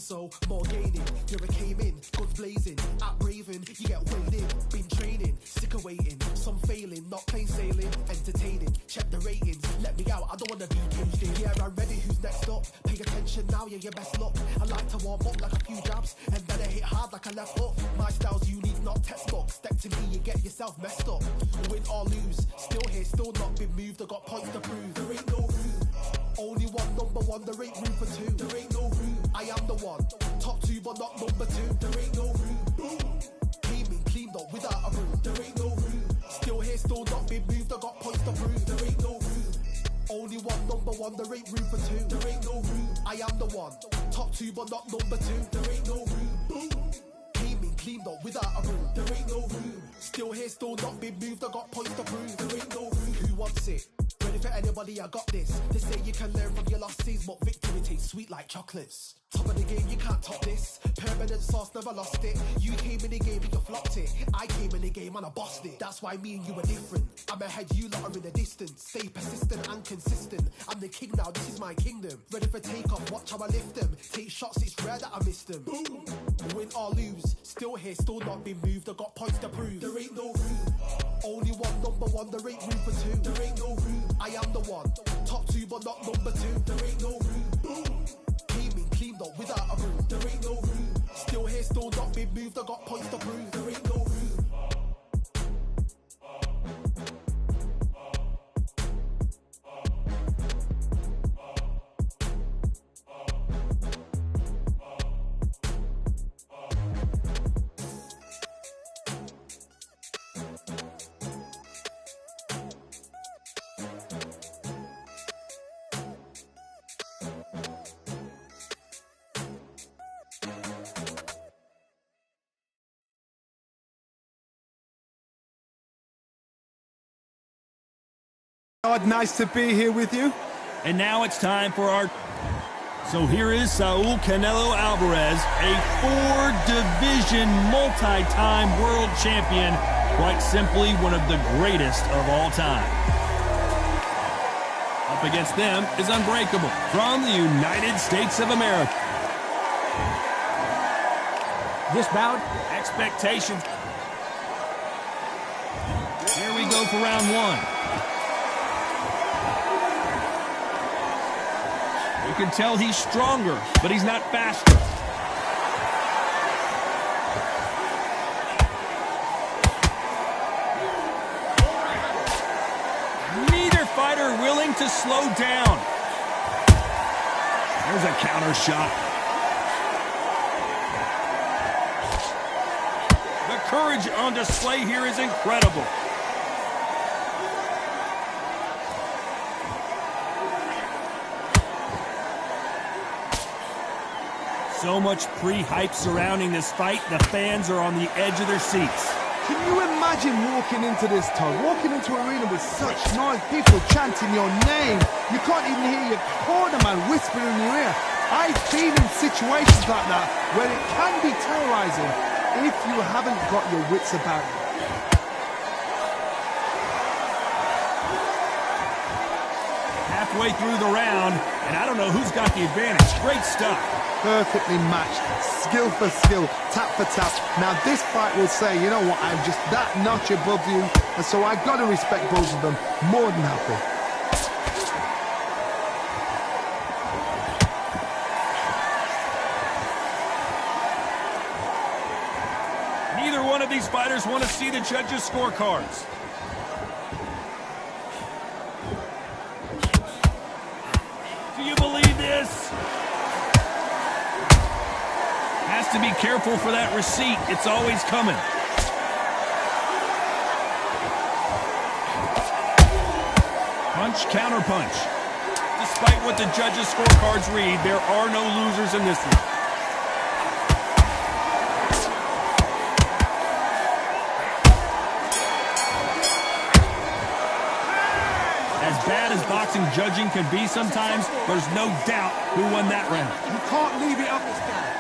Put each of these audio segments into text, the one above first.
so more gaining. Here I came in, guns blazing, at raving, you get weighed in. Been training, sick of waiting, some failing, not plain sailing, entertaining. Check the ratings, let me out, I don't wanna be caged in. Yeah, I'm ready, who's next up? Pay attention now, yeah, your best luck. I like to warm up like a few jabs, and then I hit hard like a left hook. My style's unique, not textbook. Step to me, you get yourself messed up. Win or lose, still here, still not been moved. I got points to prove. There ain't no room. Only one, number one, there ain't room for two. There ain't no room. I am the one. Top two, but not number two. There ain't no room. Boom. Came in, cleaned up without a room. There ain't no room. Still here, still not been moved. I got points to prove. There ain't no room. Only one, number one, there ain't room for two. There ain't no room. I am the one. Top two, but not number two. There ain't no room. Boom. Cleaned up without a room. There ain't no room. Still here, still not been moved. I got points to prove. There ain't no room. Who wants it? Ready for anybody? I got this. They say you can learn from your losses, but victory tastes sweet like chocolates. Top of the game, you can't top this. Permanent sauce, never lost it. You came in the game and you flopped it. I came in the game and I bossed it. That's why me and you are different. I'm ahead, you lot are in the distance. Stay persistent and consistent. I'm the king now, this is my kingdom. Ready for takeoff, watch how I lift them. Take shots, it's rare that I miss them. Boom. Win or lose, still here, still not been moved. I got points to prove. There ain't no room. Only one, number one, there ain't room for two. There ain't no room. I am the one. Top two, but not number two. There ain't no room. Boom. Came in, cleaned up without a room. There ain't no room. Still here, still not been moved. I got points to prove. There ain't no room. Nice to be here with you. And now it's time for our... So here is Saul Canelo Alvarez, a four-division, multi-time world champion. Quite simply, one of the greatest of all time. Up against them is Unbreakable from the United States of America. This bout, expectations. Here we go for round one. You can tell he's stronger, but he's not faster. Neither fighter willing to slow down. There's a counter shot. The courage on display here is incredible. So much pre-hype surrounding this fight, the fans are on the edge of their seats. Can you imagine walking into this, Todd? Walking into an arena with such noise, people chanting your name. You can't even hear your corner man whispering in your ear. I've been in situations like that where it can be terrorizing if you haven't got your wits about you. Halfway through the round, and I don't know who's got the advantage. Great stuff. Perfectly matched, skill for skill, tap for tap. Now this fight will say, you know what, I'm just that notch above you, and so I've got to respect both of them. More than happy. Neither one of these fighters want to see the judges' scorecards. Do you believe this? Has to be careful for that receipt. It's always coming. Punch, counter punch. Despite what the judges' scorecards read, there are no losers in this one. As bad as boxing judging can be sometimes, there's no doubt who won that round. You can't leave it up this guy.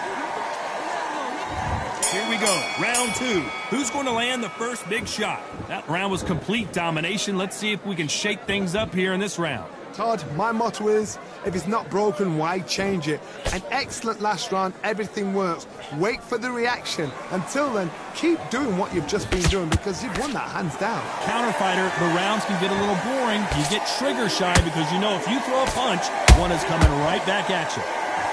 Here we go, round two. Who's going to land the first big shot? That round was complete domination. Let's see if we can shake things up here in this round. Todd, my motto is, if it's not broken, why change it? An excellent last round, everything works. Wait for the reaction. Until then, keep doing what you've just been doing because you've won that hands down. Counter fighter, the rounds can get a little boring. You get trigger shy because you know if you throw a punch, one is coming right back at you.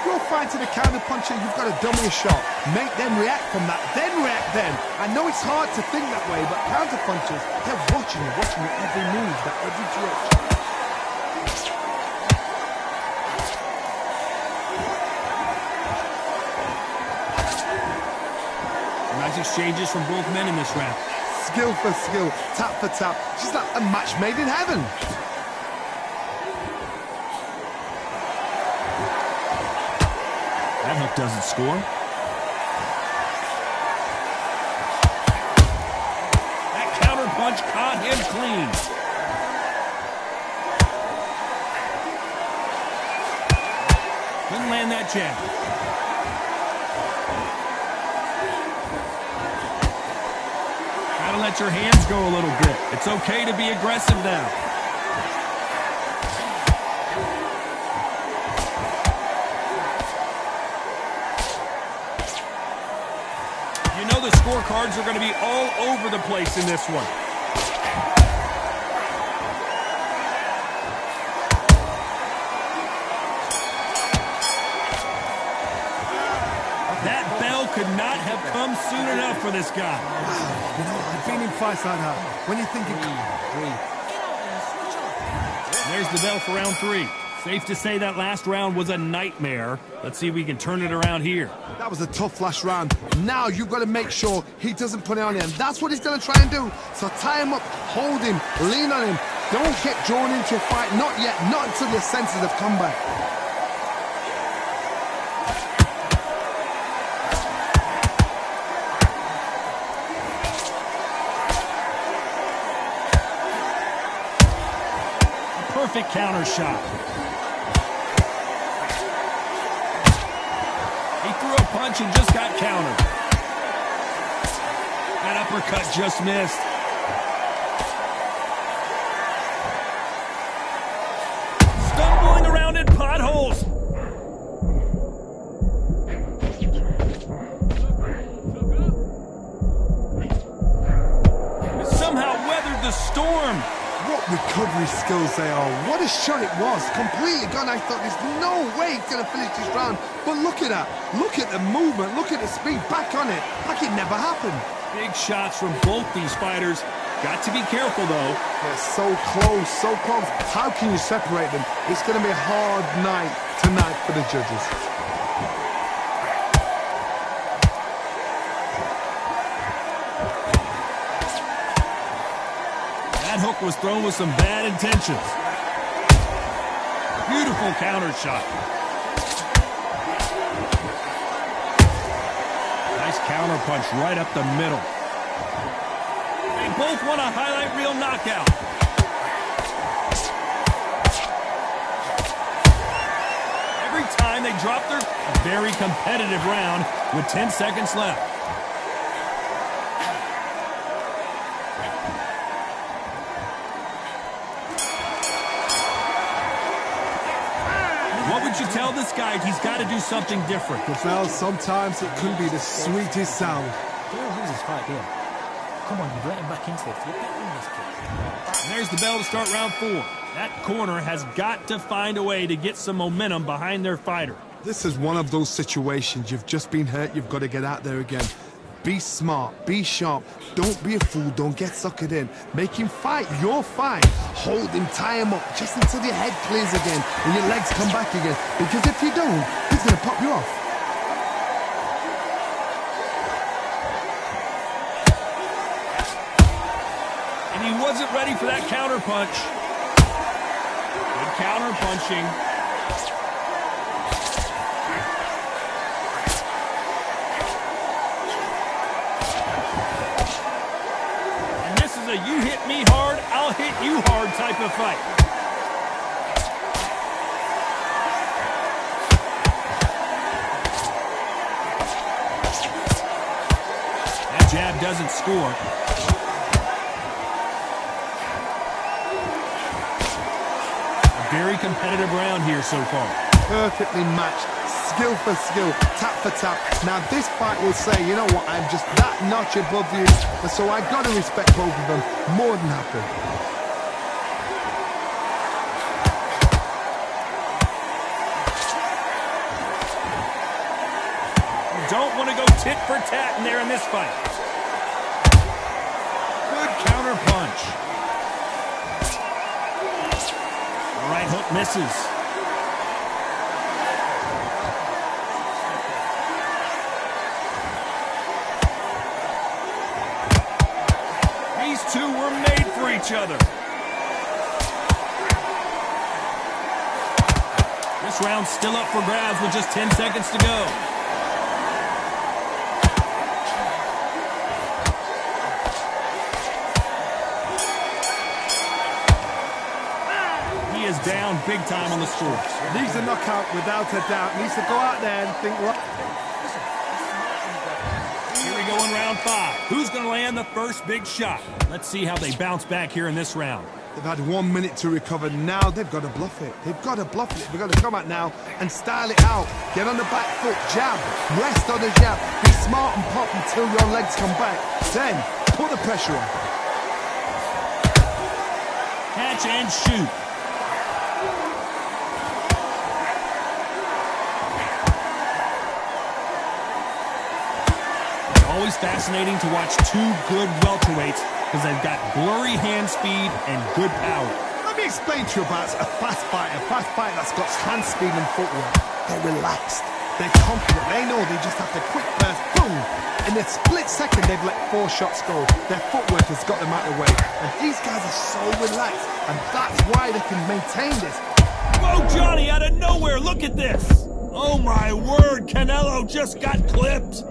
You're fighting a counter puncher, you've got to dummy a shot. Make them react from that, then react then. I know it's hard to think that way, but counter punchers, they're watching your every move, that every direction. Nice exchanges from both men in this round. Skill for skill, tap for tap. She's like a match made in heaven. That hook doesn't score. That counter punch caught him clean. Couldn't land that jab. Gotta let your hands go a little bit. It's okay to be aggressive now. You know the scorecards are going to be all over the place in this one. That bell could not have come soon enough for this guy. You know, I've been in fights like that. When you think There's the bell for round 3. Safe to say that last round was a nightmare. Let's see if we can turn it around here. that was a tough last round. Now you've got to make sure he doesn't put it on you, and that's what he's going to try and do. So tie him up, hold him, lean on him. Don't get drawn into a fight. Not yet. Not until your senses have come back. Perfect counter shot. He threw a punch and just got countered. That uppercut just missed. Stumbling around in potholes. Somehow weathered the storm. What recovery skills they are. What a shot it was. Completely gone. I thought there's no way he's going to finish this round. But look at that. Look at the movement. Look at the speed. Back on it. Like it never happened. Big shots from both these fighters. Got to be careful, though. They're so close, so close. How can you separate them? It's going to be a hard night tonight for the judges. That hook was thrown with some bad intentions. Beautiful counter shot. Nice counter punch right up the middle. They both want a highlight reel knockout. Every time they drop their very competitive round with 10 seconds left. What would you tell this guy? He's got to do something different. Well, sometimes it could be the sweetest sound. Don't lose this fight here. Come on, you've let him back into it. You're better than this kid. And there's the bell to start round 4. That corner has got to find a way to get some momentum behind their fighter. This is one of those situations. You've just been hurt. You've got to get out there again. Be smart. Be sharp. Don't be a fool. Don't get suckered in. Make him fight your fight. Hold him, tie him up, just until your head clears again and your legs come back again. Because if you don't, he's going to pop you off. And he wasn't ready for that counter punch. Good counter punching. And this is a you hit me hard, I'll hit you hard type of fight. That jab doesn't score. very competitive round here so far. Perfectly matched, skill for skill, tap for tap. Now this fight will say, you know what, I'm just that notch above you, so I've got to respect both of them more than happy. You don't want to go tit for tat in there in this fight. Good counter punch. Right hook misses. These two were made for each other. This round's still up for grabs with just 10 seconds to go. He is down big time on the scores. Needs a knockout without a doubt. Needs to go out there and think, what? Here we go in round 5. Who's going to land the first big shot? Let's see how they bounce back here in this round. They've had 1 minute to recover. Now they've got to bluff it. They've got to bluff it. They've got to come out now and style it out. Get on the back foot, jab, rest on the jab. Be smart and pop until your legs come back. Then put the pressure on. Catch and shoot. Always fascinating to watch two good welterweights because they've got blurry hand speed and good power. Let me explain to you about a fast fighter that's got hand speed and footwork. They're relaxed. They're confident. They know they just have to quick burst, boom. In a split second, they've let 4 shots go. Their footwork has got them out of the way. And these guys are so relaxed, and that's why they can maintain this. Whoa, Johnny, out of nowhere, look at this. Oh, my word, Canelo just got clipped.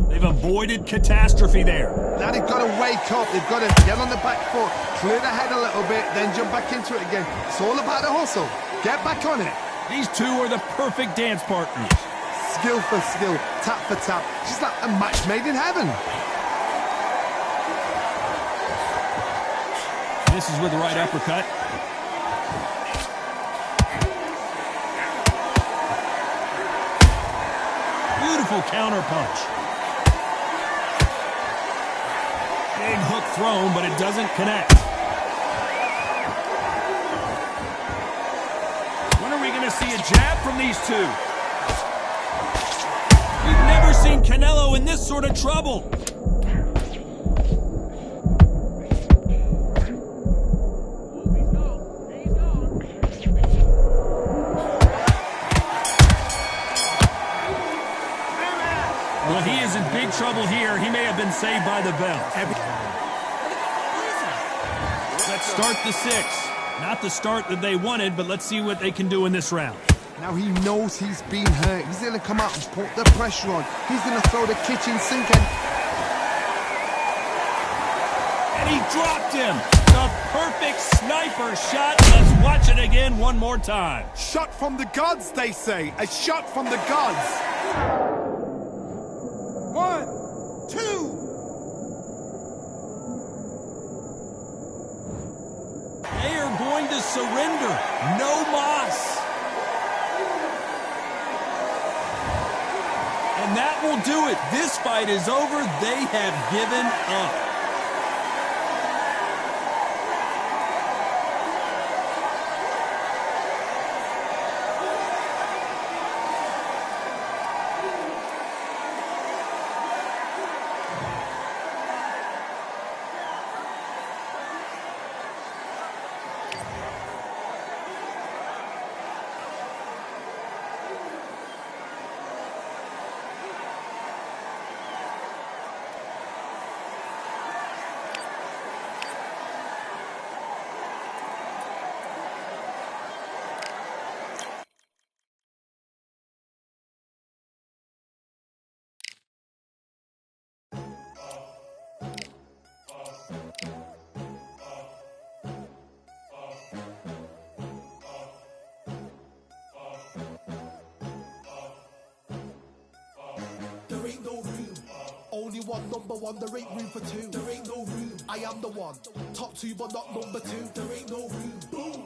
They've avoided catastrophe there. Now they've got to wake up. They've got to get on the back foot, clear the head a little bit, then jump back into it again. It's all about the hustle. Get back on it. These two are the perfect dance partners. Skill for skill, tap for tap. Just like a match made in heaven. This is with the right uppercut. Beautiful counter punch. Big hook thrown, but it doesn't connect. When are we going to see a jab from these two? We've never seen Canelo in this sort of trouble. Well, he is in big trouble here. He may have been saved by the bell. Let's start the 6th. Not the start that they wanted, but let's see what they can do in this round. Now he knows he's been hurt. He's going to come out and put the pressure on. He's going to throw the kitchen sink in. And he dropped him. The perfect sniper shot. Let's watch it again one more time. Shot from the gods, they say. A shot from the gods. 1, 2. They are going to surrender. No mas. And that will do it. This fight is over. They have given up. only one number one, there ain't room for two. There ain't no room. I am the one. Top two, but not number two. There ain't no room. Boom.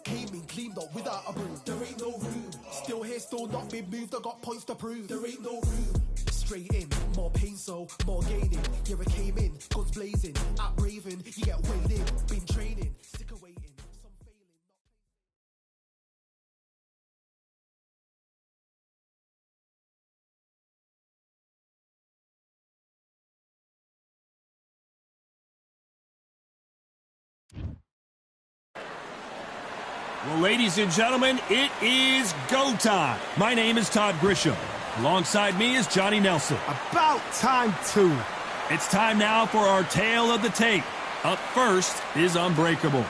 Came in, cleaned up without a broom. There ain't no room. Still here, still not been moved. I got points to prove. There ain't no room. Straight in, more pain, so more gaining. Yeah, I came in, guns blazing. At Raven, you get weighed in. Been training, sick of waiting. Some failing, Well, ladies and gentlemen, it is go time. My name is Todd Grisham. Alongside me is Johnny Nelson. About time too. It's time now for our tale of the tape. Up first is Unbreakable.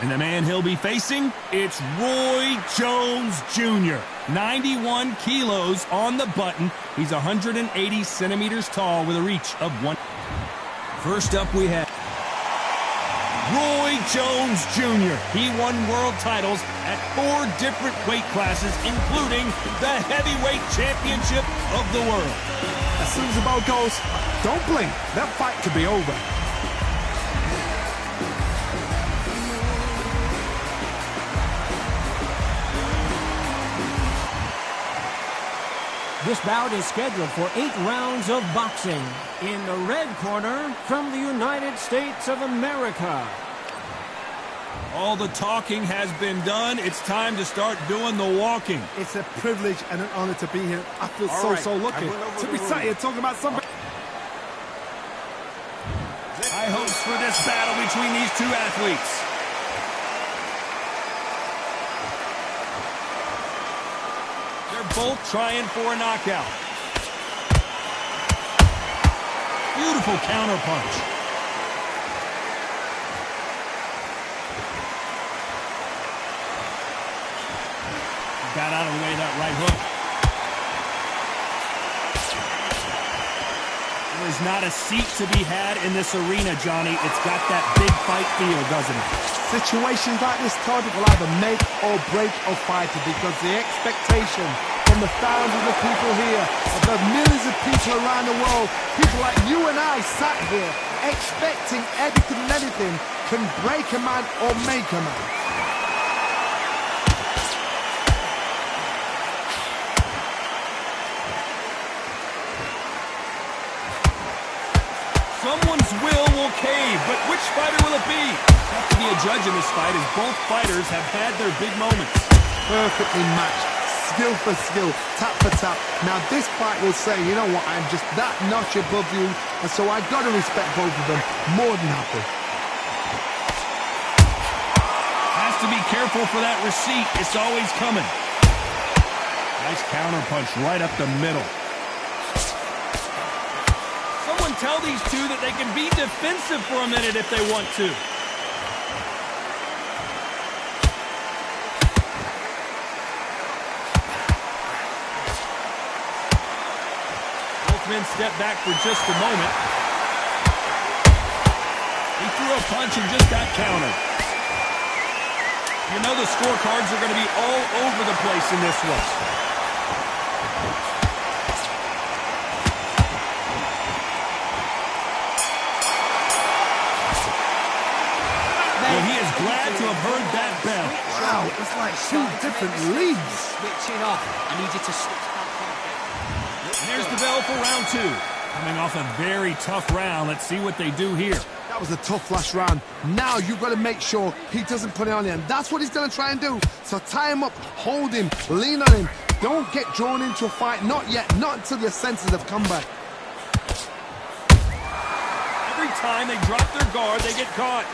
And the man he'll be facing, it's Roy Jones Jr. 91 kilos on the button. He's 180 centimeters tall with a reach of one. First up we have Roy Jones Jr. He won world titles at 4 different weight classes, including the heavyweight championship of the world. As soon as the ball goes, don't blink. That fight could be over. This bout is scheduled for 8 rounds of boxing. In the red corner, from the United States of America. All the talking has been done. It's time to start doing the walking. It's a privilege and an honor to be here. I feel so lucky to be sat here talking about something. High hopes for this battle between these two athletes. They're both trying for a knockout. Beautiful counter punch. Got out of the way of that right hook. There is not a seat to be had in this arena, Johnny. It's got that big fight feel, doesn't it? Situations like this, Todd, will either make or break a fighter because the expectation from the thousands of people here, of the millions of people around the world, people like you and I sat here expecting everything and anything can break a man or make a man. Someone's will cave, but which fighter will it be? Have to be a judge in this fight as both fighters have had their big moments. Perfectly matched, skill for skill, tap for tap. Now this fight will say, you know what, I'm just that notch above you, and so I've got to respect both of them more than happy. Has to be careful for that receipt. It's always coming. Nice counter punch right up the middle. Someone tell these two that they can be defensive for a minute if they want to. Both men step back for just a moment. He threw a punch and just got countered. You know the scorecards are going to be all over the place in this one. Well, he is glad to have heard that bell. Wow, it's like 2 different leagues. Switching off. I need you to switch back on. And there's the bell for round 2. Coming off a very tough round. Let's see what they do here. That was a tough last round. Now you've got to make sure he doesn't put it on him. That's what he's going to try and do. So tie him up, hold him, lean on him. Don't get drawn into a fight. Not yet. Not until your senses have come back. Every time they drop their guard, they get caught.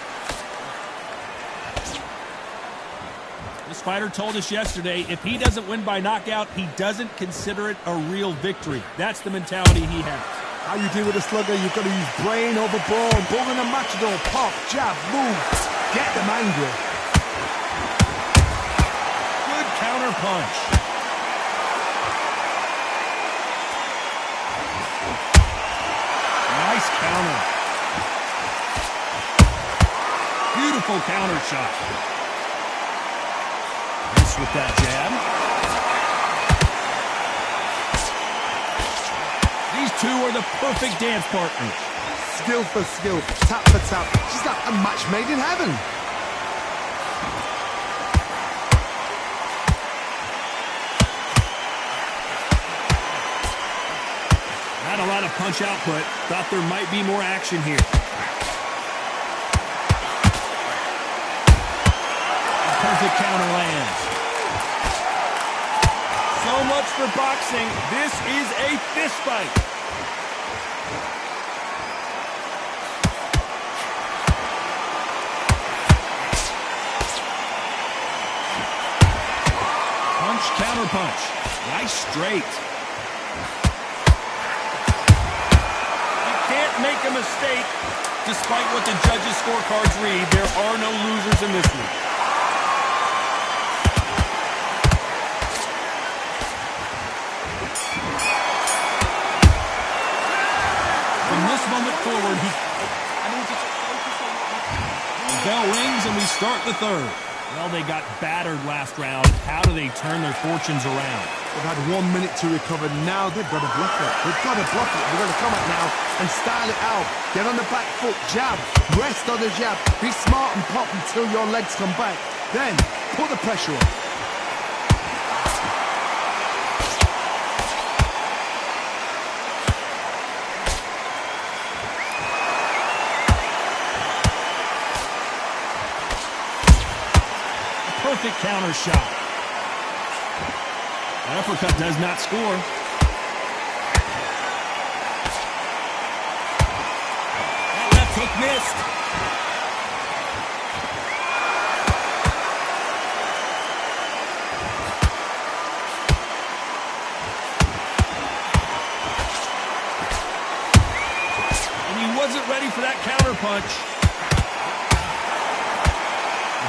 This fighter told us yesterday, if he doesn't win by knockout, he doesn't consider it a real victory. That's the mentality he has. How you deal with a slugger, you've got to use brain over brawn. Bull in a matador, pop, jab, move. Get them angry. Good counter punch. Nice counter. Beautiful counter shot. Nice with that jab. These two are the perfect dance partners. Skill for skill, tap for tap. She's like a match made in heaven. Not a lot of punch output. Thought there might be more action here. Perfect counter lands. So much for boxing. This is a fist fight. Punch, counter punch. Nice straight. You can't make a mistake. Despite what the judges' scorecards read, there are no losers in this one. From this moment forward, the bell rings and we start the third. Well, they got battered last round. How do they turn their fortunes around? They've had 1 minute to recover. Now they've got to bluff it. They've got to bluff it. They've got to come up now and style it out. Get on the back foot, jab, rest on the jab. Be smart and pop until your legs come back. Then put the pressure on. Perfect counter shot. That uppercut does not score. That left hook missed. And he wasn't ready for that counter punch.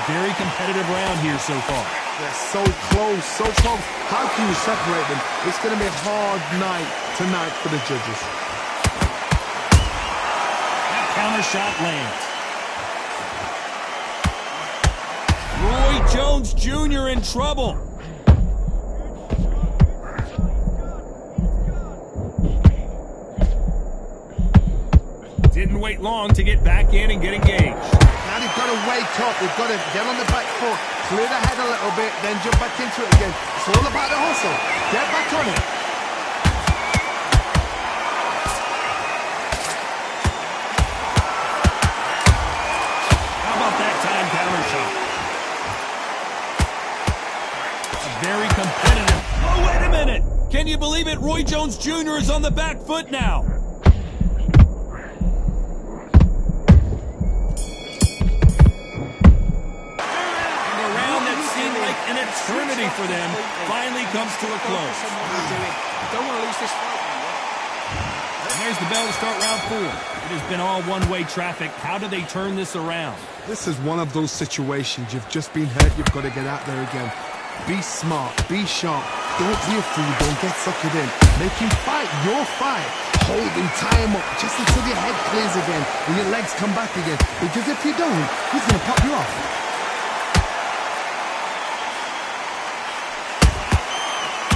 Very competitive round here so far. They're so close, so close. How can you separate them? It's going to be a hard night tonight for the judges. That counter shot lands. Roy Jones Jr. in trouble. Didn't wait long to get back in and get engaged. Now they've got to wake up. They've got to get on the back foot, clear the head a little bit, then jump back into it again. It's all about the hustle. Get back on it. How about that time counter shot? Very competitive. Oh, wait a minute. Can you believe it? Roy Jones Jr. is on the back foot now. An eternity for them finally comes to a close. Don't want to lose this fight. And there's the bell to start round 4. It has been all one-way traffic. How do they turn this around? This is one of those situations. You've just been hurt. You've got to get out there again. Be smart. Be sharp. Don't be a fool. Don't get suckered in. Make him fight your fight. Hold him, tie him up, just until your head clears again and your legs come back again. Because if you don't, he's going to pop you off.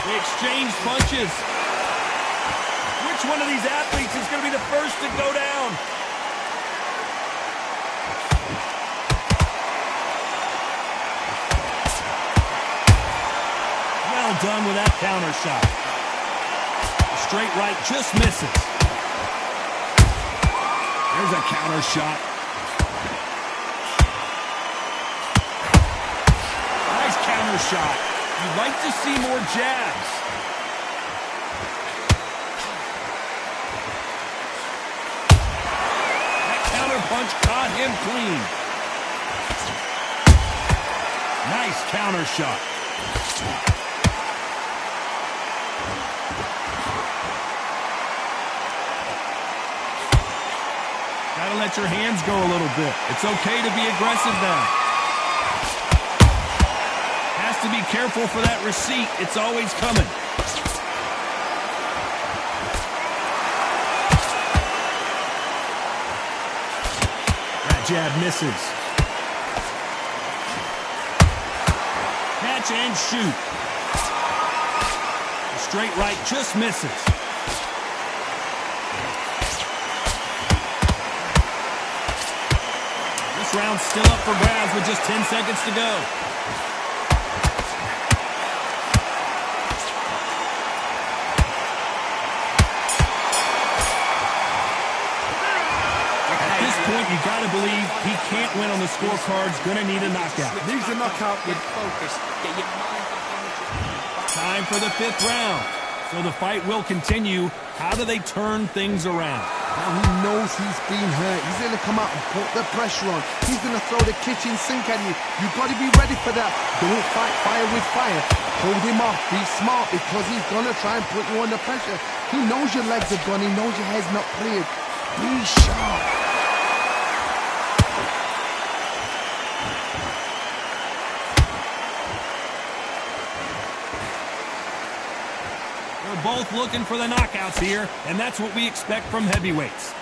They exchange punches. Which one of these athletes is going to be the first to go down? Well done with that counter shot. The straight right just misses. There's a counter shot. Nice counter shot. You'd like to see more jabs. That counter punch caught him clean. Nice counter shot. Gotta let your hands go a little bit. It's okay to be aggressive now. To be careful for that receipt. It's always coming. That jab misses. Catch and shoot. The straight right just misses. This round's still up for grabs with just 10 seconds to go. At this point, you got to believe he can't win on the scorecard's going to need a knockout. Needs a knockout. Get focused. Get your mind back on the job. Time for the 5th round. So the fight will continue. How do they turn things around? Now he knows he's been hurt. He's going to come out and put the pressure on. He's going to throw the kitchen sink at you. You've got to be ready for that. Don't fight fire with fire. Hold him off. Be smart because he's going to try and put you under pressure. He knows your legs are gone. He knows your head's not cleared. Be sharp. Both looking for the knockouts here, and that's what we expect from heavyweights.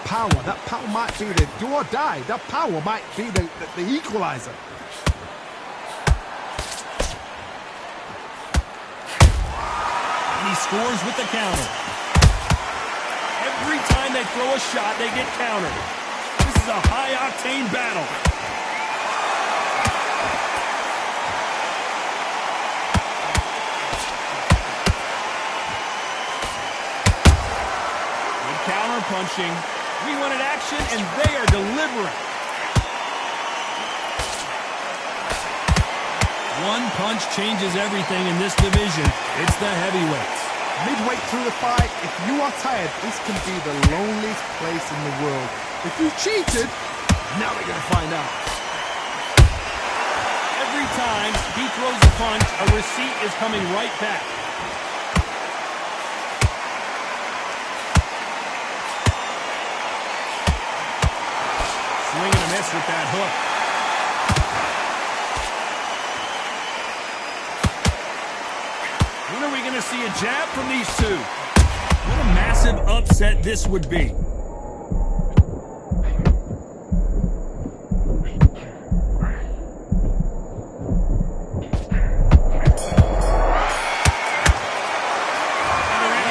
That power might be the do or die. That power might be the equalizer. And he scores with the counter. Every time they throw a shot, they get countered. This is a high-octane battle. Punching. We wanted action, and they are delivering. One punch changes everything in this division. It's the heavyweights. Midway through the fight, if you are tired, this can be the loneliest place in the world. If you cheated, now they're going to find out. Every time he throws a punch, a receipt is coming right back. Swing and a miss with that hook. When are we going to see a jab from these two? What a massive upset this would be. And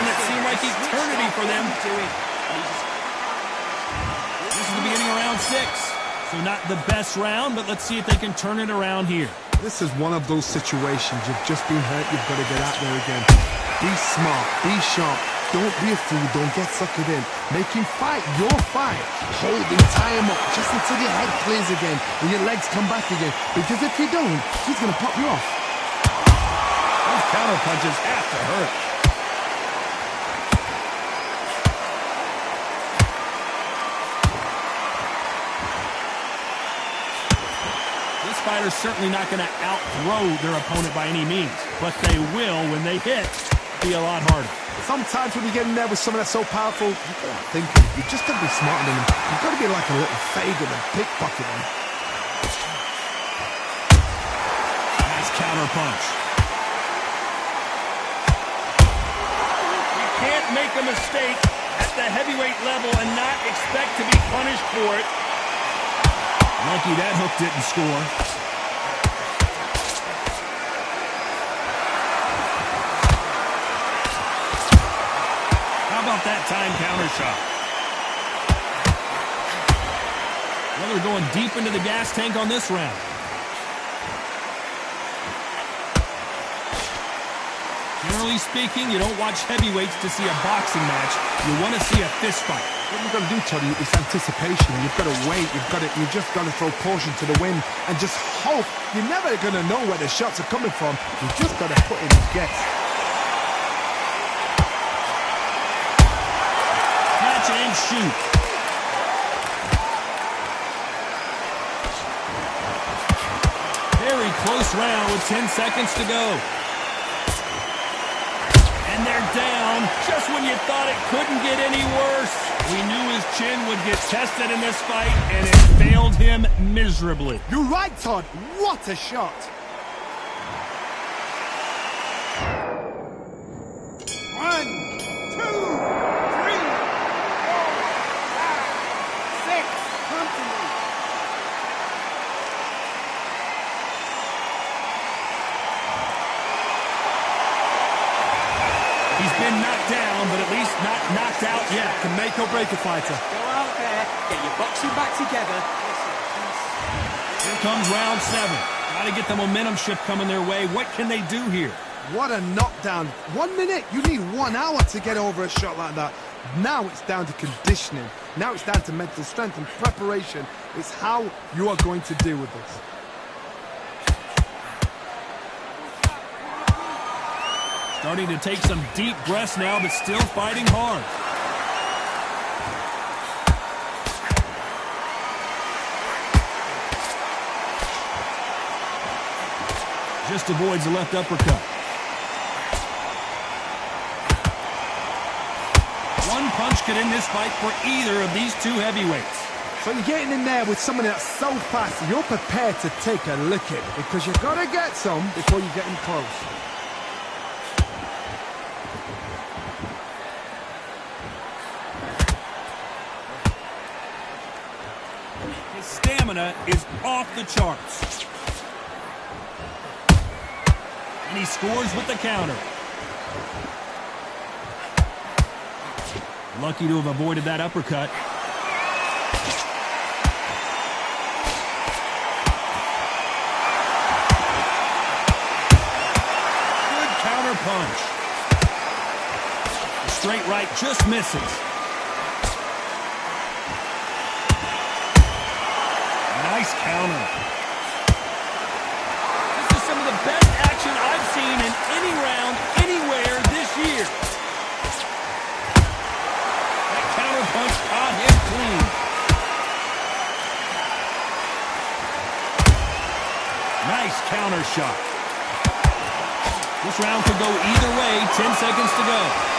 it seemed like eternity for them. This is the beginning of round 6. So not the best round, but let's see if they can turn it around here. This is one of those situations. You've just been hurt. You've got to get out there again. Be smart. Be sharp. Don't be a fool. Don't get suckered in. Make him fight your fight. Hold him, tie him up just until your head clears again and your legs come back again. Because if you don't, he's going to pop you off. Those counter punches have to hurt. Fighters certainly not going to out-throw their opponent by any means, but they will, when they hit, be a lot harder. Sometimes when you get in there with someone that's so powerful, you got to think it. You just got to be smarter than him. You've got to be like a little Fagan and pickpocket him. Nice counter punch. You can't make a mistake at the heavyweight level and not expect to be punished for it. Lucky that hook didn't score. How about that time counter shot? Well, they're going deep into the gas tank on this round. Generally speaking, you don't watch heavyweights to see a boxing match. You want to see a fist fight. What you've got to do, Toddy, is anticipation. You've got to wait. You just got to throw caution to the wind and just hope. You're never going to know where the shots are coming from. You just got to put in a guess. Catch and shoot. Very close round with 10 seconds to go. And they're down just when you thought it couldn't get any worse. We knew his chin would get tested in this fight, and it failed him miserably. You're right, Todd. What a shot. One, two, three, four, five, six. Come to me. He's been knocked down, but at least not knocked out yet. Can make or break a fighter. Go out there, get your boxing back together. Listen, Here comes round 7. Got to get the momentum shift coming their way. What can they do here? What a knockdown. 1 minute, you need 1 hour to get over a shot like that. Now it's down to conditioning. Now it's down to mental strength and preparation. It's how you are going to deal with this. Starting to take some deep breaths now, but still fighting hard. Just avoids the left uppercut. One punch could end this fight for either of these two heavyweights. So you're getting in there with someone that's so fast, you're prepared to take a licking because you've got to get some before you get in close. His stamina is off the charts. And he scores with the counter. Lucky to have avoided that uppercut. Good counter punch. The straight right just misses. Nice counter. This is some of the best action I've seen in any round, anywhere this year. That counter punch caught him clean. Nice counter shot. This round could go either way. 10 seconds to go.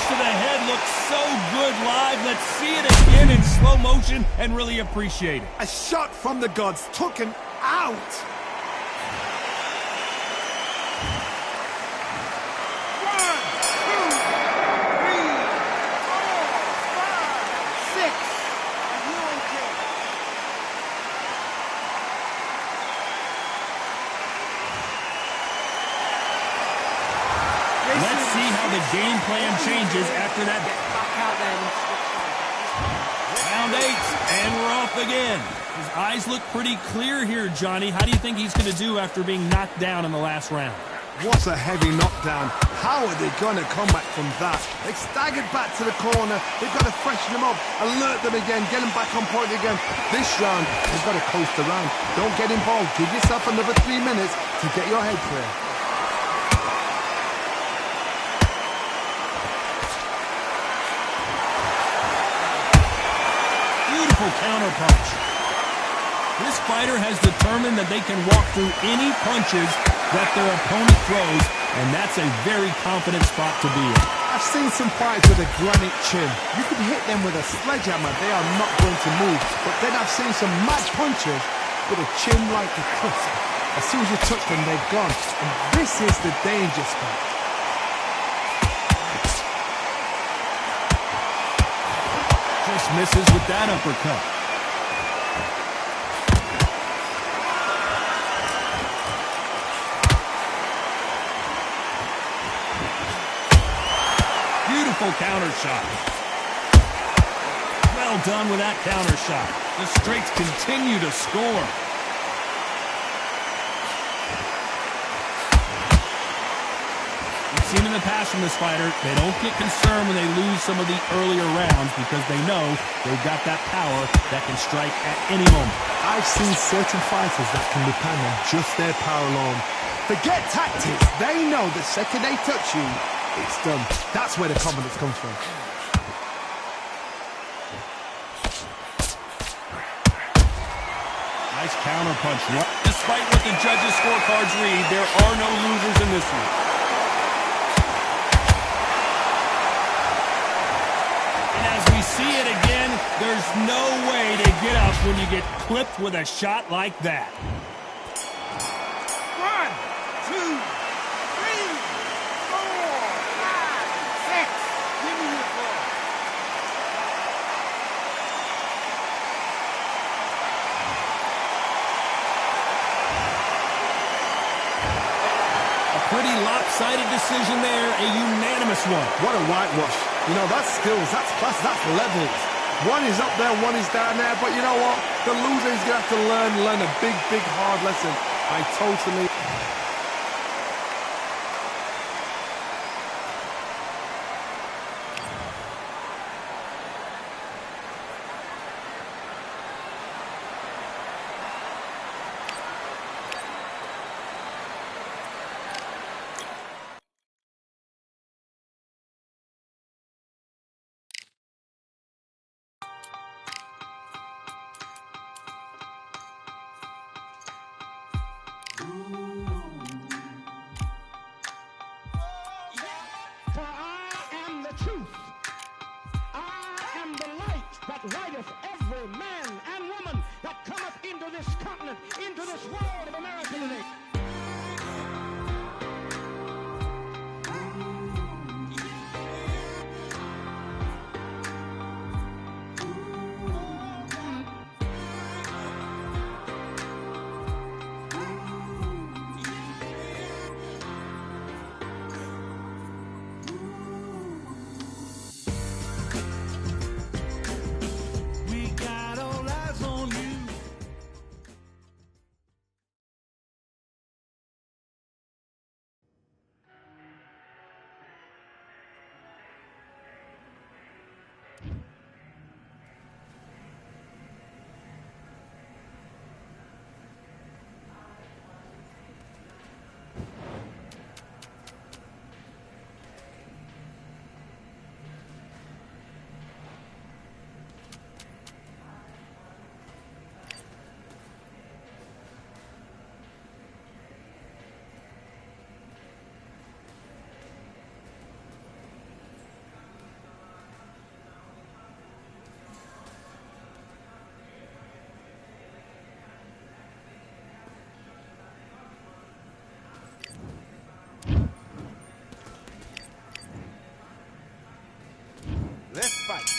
To the head looks so good live. Let's see it again in slow motion and really appreciate it. A shot from the gods took him out. One, two, three, four, five, six. Are you okay? Let's see how the game plan changes after that. Round 8, and we're off again. His eyes look pretty clear here, Johnny. How do you think he's going to do after being knocked down in the last round? What a heavy knockdown. How are they going to come back from that? They staggered back to the corner. They've got to freshen them up, alert them again, get them back on point again. This round, they've got to coast around. Don't get involved. Give yourself another 3 minutes to get your head clear. Counter punch. This fighter has determined that they can walk through any punches that their opponent throws, and that's a very confident spot to be in. I've seen some fighters with a granite chin. You could hit them with a sledgehammer, they are not going to move. But then I've seen some mad punchers with a chin like a crisp. As soon as you touch them, they're gone. And this is the danger spot. Just misses with that uppercut. Beautiful counter shot. Well done with that counter shot. The straights continue to score. Seen in the past from this fighter, they don't get concerned when they lose some of the earlier rounds because they know they've got that power that can strike at any moment. I've seen certain fighters that can depend on just their power alone. Forget tactics. They know the second they touch you, it's done. That's where the confidence comes from. Nice counter punch. Despite what the judges' scorecards read, there are no losers in this one. See it again, there's no way to get up when you get clipped with a shot like that. 1, 2, 3, 4, 5, 6. Give me your ball. A pretty lopsided decision there, a unanimous one. What a whitewash. You know, that's skills, that's class, that's levels. One is up there, one is down there, but you know what? The loser is going to have to learn a big, big, hard lesson. I totally... For I am the truth. I am the light that lighteth every man and woman that cometh into this continent, into this world of America today. We got all eyes on you. Let's fight.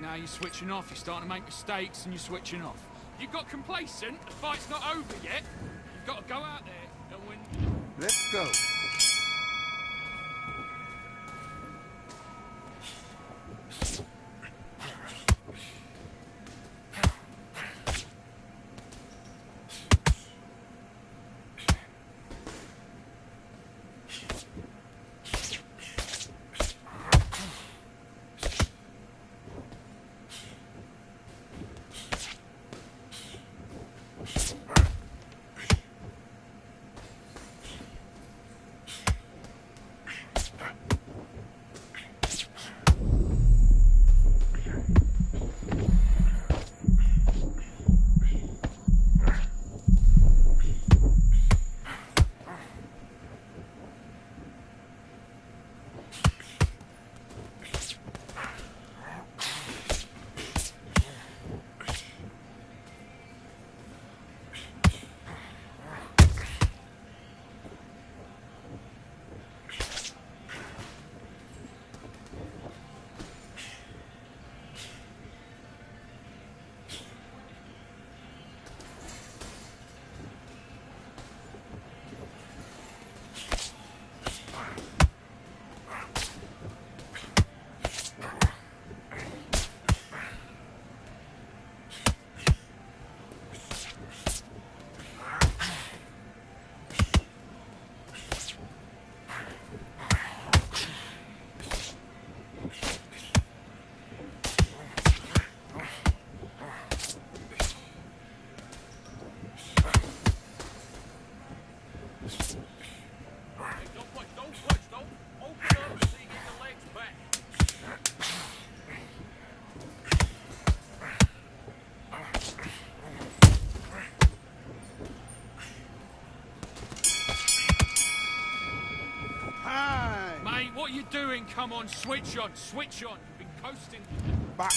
Now you're switching off, you're starting to make mistakes and you're switching off. You got complacent, the fight's not over yet. You've got to go out there and win. Let's go. doing? Come on, switch on, switch on. You've been coasting. Back.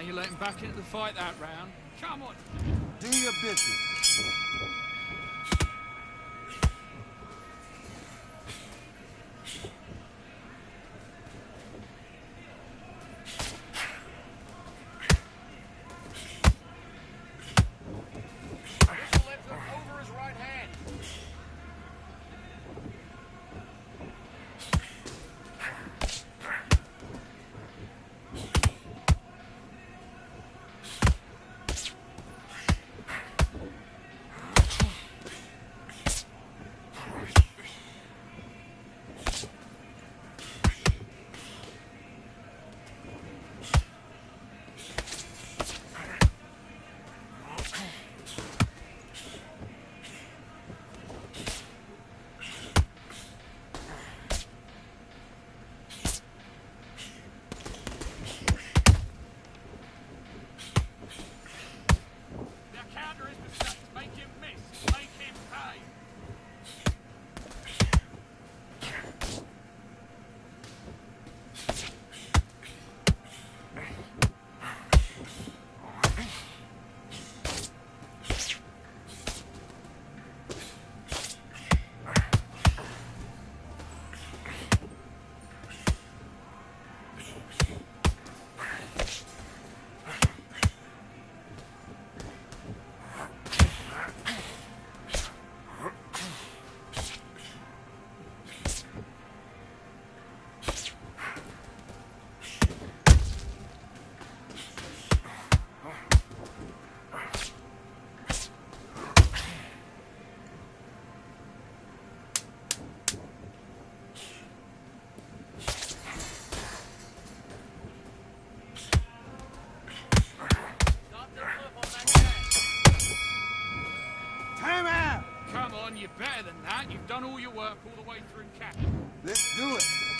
You let him back into the fight that round. Come on. Do your business. You're better than that. You've done all your work all the way through CAF. Let's do it.